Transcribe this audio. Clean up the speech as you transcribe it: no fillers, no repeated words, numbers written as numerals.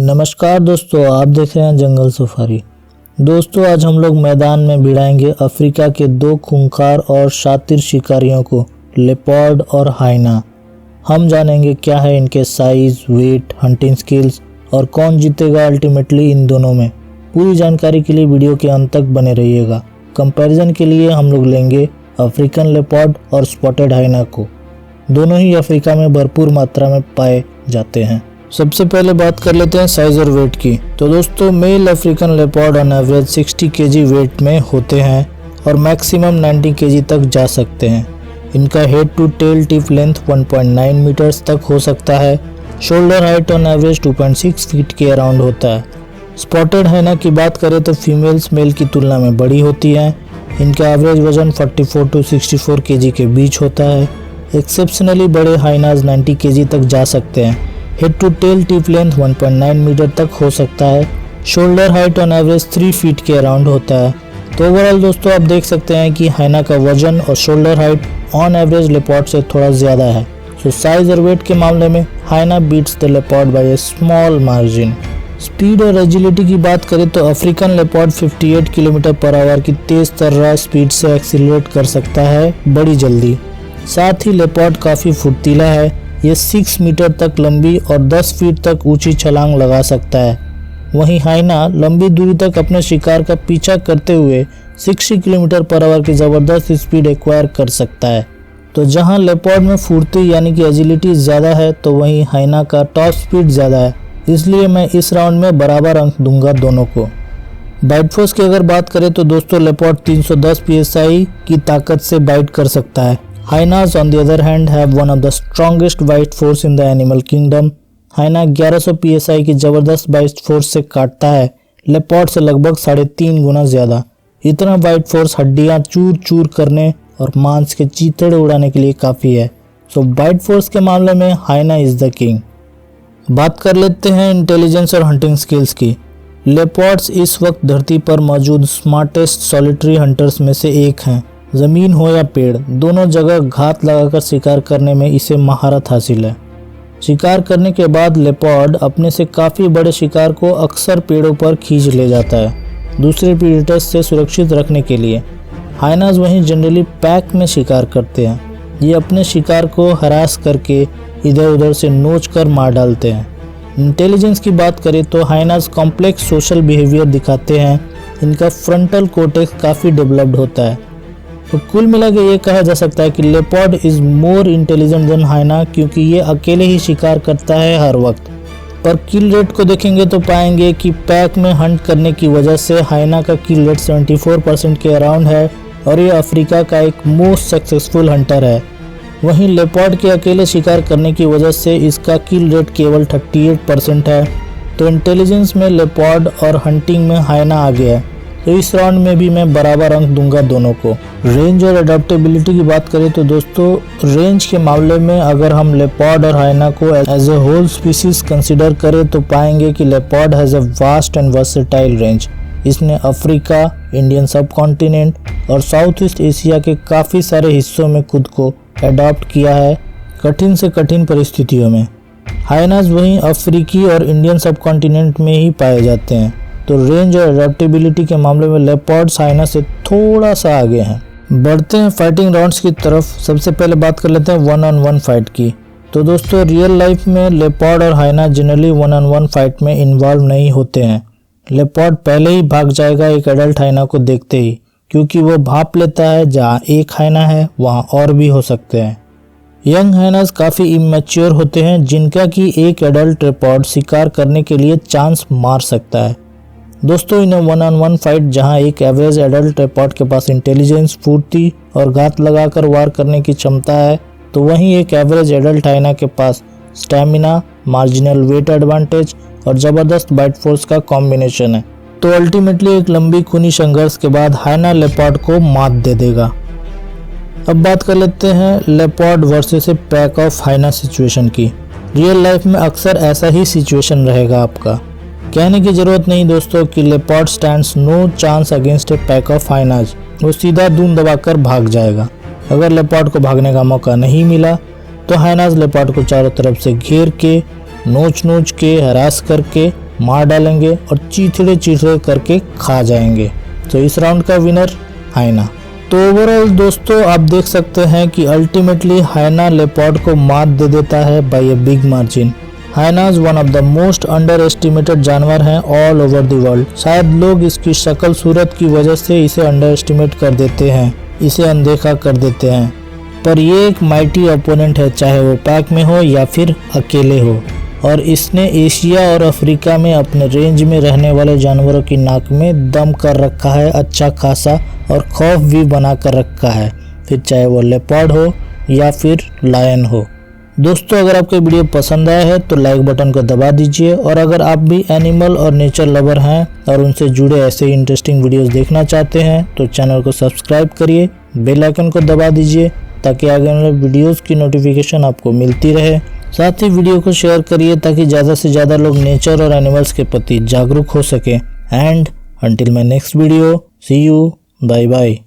नमस्कार दोस्तों, आप देख रहे हैं जंगल सफारी। दोस्तों, आज हम लोग मैदान में भिड़ाएंगे अफ्रीका के दो खूंखार और शातिर शिकारियों को, लेपर्ड और हाइना। हम जानेंगे क्या है इनके साइज, वेट, हंटिंग स्किल्स और कौन जीतेगा अल्टीमेटली इन दोनों में। पूरी जानकारी के लिए वीडियो के अंत तक बने रहिएगा। कंपैरिजन के लिए हम लोग लेंगे अफ्रीकन लेपर्ड और स्पॉटेड हाइना को। दोनों ही अफ्रीका में भरपूर मात्रा में पाए जाते हैं। सबसे पहले बात कर लेते हैं साइज और वेट की। तो दोस्तों, male African leopard on average 60 KG weight में होते हैं और मैक्सिमम 90 केजी तक जा सकते हैं। इनका head to tail tip length 1.9 metres तक हो सकता है। Shoulder height on average 2.6 feet के अराउंड होता है। स्पॉटेड हाइना की बात करें तो फीमेल्स मेल की तुलना में बड़ी होती हैं। इनका एवरेज वजन 44 टू 64 केजी के बीच होता है। एक्सेप्शनली बड़े हाइनाज 90 केजी तक जा सकते हैं। Head to tail tip length 1.9 metre तक हो सकता है। Shoulder height on average 3 feet के अराउंड होता है। तो ओवरऑल दोस्तों, आप देख सकते हैं कि हाइना का वजन और shoulder height on average leopard से थोड़ा ज़्यादा है। सो साइज और वेट के मामले में hyena beats the leopard by a small margin. Speed और एजिलिटी की बात करें तो African leopard 58 kilometre per hour की तेज तर्रार स्पीड से एक्सीलरेट कर सकता है बड़ी जल्दी। साथ ही लेपर्ड काफ़ी फुर्तीला है। ये 6 मीटर तक लंबी और 10 फीट तक ऊंची छलांग लगा सकता है। वहीं हाइना लंबी दूरी तक अपने शिकार का पीछा करते हुए 60 किलोमीटर पर आवर की ज़बरदस्त स्पीड एक्वायर कर सकता है। तो जहां लेपर्ड में फुर्ती यानी कि एजिलिटी ज़्यादा है, तो वहीं हाइना का टॉप स्पीड ज़्यादा है। इसलिए मैं इस राउंड में बराबर अंक दूंगा दोनों को। बाइट फोर्स की अगर बात करें तो दोस्तों, लेपर्ड 310 psi की ताकत से बाइट कर सकता है। Hyenas on the other hand have one of the strongest bite force in the animal kingdom. हाइना 1100 psi की जबरदस्त बाइट फोर्स से काटता है, लेपर्ड से लगभग 3.5 गुना ज्यादा। इतना बाइट फोर्स हड्डियां चूर चूर करने और मांस के चीथड़े उड़ाने के लिए काफी है। सो बाइट फोर्स के मामले में हाइना इज द किंग। बात कर लेते हैं इंटेलिजेंस और हंटिंग स्किल्स की। लेपर्ड्स इस वक्त धरती पर मौजूद स्मार्टेस्ट सॉलिटरी हंटर्स में से एक हैं। ज़मीन हो या पेड़, दोनों जगह घात लगाकर शिकार करने में इसे महारत हासिल है। शिकार करने के बाद लेपर्ड अपने से काफ़ी बड़े शिकार को अक्सर पेड़ों पर खींच ले जाता है, दूसरे प्रीडेटर्स से सुरक्षित रखने के लिए। हाइनाज वहीं जनरली पैक में शिकार करते हैं। ये अपने शिकार को हरास करके इधर उधर से नोच कर मार डालते हैं। इंटेलिजेंस की बात करें तो हाइनाज कॉम्प्लेक्स सोशल बिहेवियर दिखाते हैं। इनका फ्रंटल कोर्टेक्स काफ़ी डेवलप्ड होता है। तो कुल मिला के ये कहा जा सकता है कि leopard is more intelligent than hyena, क्योंकि ये अकेले ही शिकार करता है हर वक्त। पर किल रेट को देखेंगे तो पाएंगे कि पैक में हंट करने की वजह से हाइना का किल रेट 74% के अराउंड है और ये अफ्रीका का एक मोस्ट सक्सेसफुल हंटर है। वहीं लेपर्ड के अकेले शिकार करने की वजह से इसका किल रेट केवल 38% है। तो इंटेलिजेंस में लेपर्ड और हंटिंग में हाइना आगे है। तो इस राउंड में भी मैं बराबर अंक दूंगा दोनों को। रेंज और अडेप्टेबिलिटी की बात करें तो दोस्तों, रेंज के मामले में अगर हम लेपर्ड और हाइना को as a whole species consider करें तो पाएंगे कि leopard has a vast and versatile range. इसने अफ्रीका, इंडियन सब कॉन्टिनेंट और साउथ ईस्ट एशिया के काफ़ी सारे हिस्सों में खुद को अडॉप्ट किया है, कठिन से कठिन परिस्थितियों में। हाइनाज वहीं अफ्रीकी और इंडियन सब कॉन्टिनेंट में ही पाए जाते हैं। तो रेंज और अडेप्टेबिलिटी के मामले में लेपर्ड्स हाइना से थोड़ा सा आगे हैं। बढ़ते हैं फाइटिंग राउंड्स की तरफ। सबसे पहले बात कर लेते हैं 1-on-1 फाइट की। तो दोस्तों, रियल लाइफ में लेपर्ड और हाइना जनरली 1-on-1 फाइट में इन्वॉल्व नहीं होते हैं। लेपर्ड पहले ही भाग जाएगा एक एडल्ट हाइना को देखते ही, क्योंकि वो भाप लेता है जहाँ एक हाइना है वहाँ और भी हो सकते हैं। यंग हाइनाज काफ़ी इमेच्योर होते हैं, जिनका कि एक एडल्ट लेपर्ड शिकार करने के लिए चांस मार सकता है। दोस्तों, इन 1-on-1 फाइट जहां एक एवरेज एडल्ट लेपर्ड के पास इंटेलिजेंस, फुर्ती और घात लगाकर वार करने की क्षमता है, तो वहीं एक एवरेज एडल्ट हाइना के पास स्टैमिना, मार्जिनल वेट एडवांटेज और ज़बरदस्त बाइट फोर्स का कॉम्बिनेशन है। तो अल्टीमेटली एक लंबी खूनी संघर्ष के बाद हाइना लेपर्ड को मात दे देगा। अब बात कर लेते हैं leopard versus pack of hyena situation की। रियल लाइफ में अक्सर ऐसा ही सिचुएशन रहेगा आपका। कहने की जरूरत नहीं दोस्तों कि leopard stands no chance against a pack of hyenas. वो सीधा दून दबाकर भाग जाएगा। अगर लेपर्ड को भागने का मौका नहीं मिला तो हाइनाज लेपर्ड को चारों तरफ से घेर के, नोच नोच के, हरास करके मार डालेंगे और चीथड़े चीथड़े करके खा जाएंगे। तो इस राउंड का विनर हाइना। तो ओवरऑल दोस्तों आप देख सकते हैं कि अल्टीमेटली हाइना लेपर्ड को मात दे देता है by a big margin. Hyenas one of the most underestimated जानवर हैं ऑल ओवर द वर्ल्ड। शायद लोग इसकी शक्ल सूरत की वजह से इसे अंडर एस्टिमेट कर देते हैं, इसे अनदेखा कर देते हैं, पर ये एक माइटी ओपोनेंट है, चाहे वो पैक में हो या फिर अकेले हो। और इसने एशिया और अफ्रीका में अपने रेंज में रहने वाले जानवरों की नाक में दम कर रखा है अच्छा खासा, और खौफ भी बना कर रखा है, फिर चाहे वो लेपर्ड हो या फिर लायन हो। दोस्तों अगर आपको वीडियो पसंद आया है तो लाइक बटन को दबा दीजिए, और अगर आप भी एनिमल और नेचर लवर हैं और उनसे जुड़े ऐसे इंटरेस्टिंग वीडियोस देखना चाहते हैं तो चैनल को सब्सक्राइब करिए, बेल आइकन को दबा दीजिए ताकि आगे वाले वीडियोस की नोटिफिकेशन आपको मिलती रहे। साथ ही वीडियो को शेयर करिए ताकि ज़्यादा से ज़्यादा लोग नेचर और एनिमल्स के प्रति जागरूक हो सके। And until my next video, see you, bye bye.